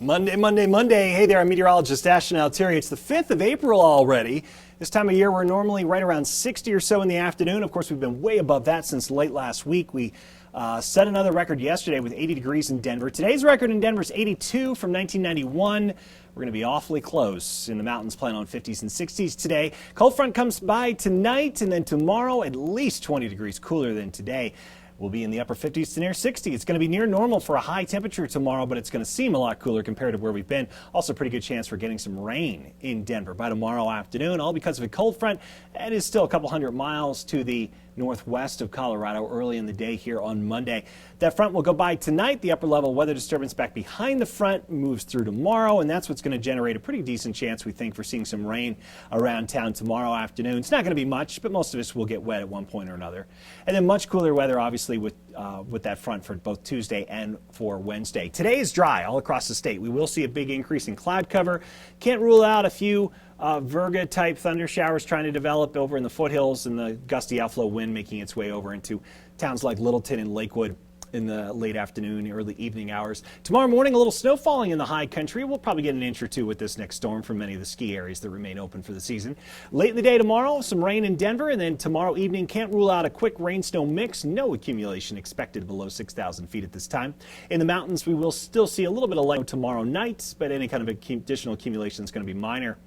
Monday. Hey there, I'm meteorologist Ashton Altieri. It's the 5th of April already. This time of year, we're normally right around 60 or so in the afternoon. Of course, we've been way above that since late last week. We set another record yesterday with 80 degrees in Denver. Today's record in Denver is 82 from 1991. We're going to be awfully close. In the mountains, plan on 50s and 60s today. Cold front comes by tonight, and then tomorrow, at least 20 degrees cooler than today. We'll be in the upper 50s to near 60. It's going to be near normal for a high temperature tomorrow, but it's going to seem a lot cooler compared to where we've been. Also, pretty good chance for getting some rain in Denver by tomorrow afternoon, all because of a cold front. It is still a couple hundred miles to the northwest of Colorado early in the day here on Monday. That front will go by tonight. The upper level weather disturbance back behind the front moves through tomorrow, and that's what's going to generate a pretty decent chance, we think, for seeing some rain around town tomorrow afternoon. It's not going to be much, but most of us will get wet at one point or another. And then much cooler weather, obviously, with that front for both Tuesday and for Wednesday. Today is dry all across the state. We will see a big increase in cloud cover. Can't rule out a few Virga-type thunder showers trying to develop over in the foothills, and the gusty outflow wind making its way over into towns like Littleton and Lakewood in the late afternoon, early evening hours. Tomorrow morning, a little snow falling in the high country. We'll probably get an inch or two with this next storm from many of the ski areas that remain open for the season. Late in the day tomorrow, some rain in Denver, and then tomorrow evening, can't rule out a quick rain-snow mix. No accumulation expected below 6,000 feet at this time. In the mountains, we will still see a little bit of light tomorrow night, but any kind of additional accumulation is going to be minor.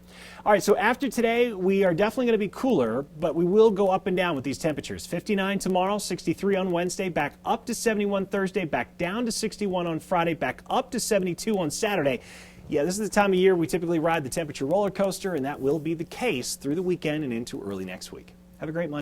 All right, so after today, we are definitely going to be cooler, but we will go up and down with these temperatures. 59 tomorrow, 63 on Wednesday, back up to 71 Thursday, back down to 61 on Friday, back up to 72 on Saturday. Yeah, this is the time of year we typically ride the temperature roller coaster, and that will be the case through the weekend and into early next week. Have a great Monday.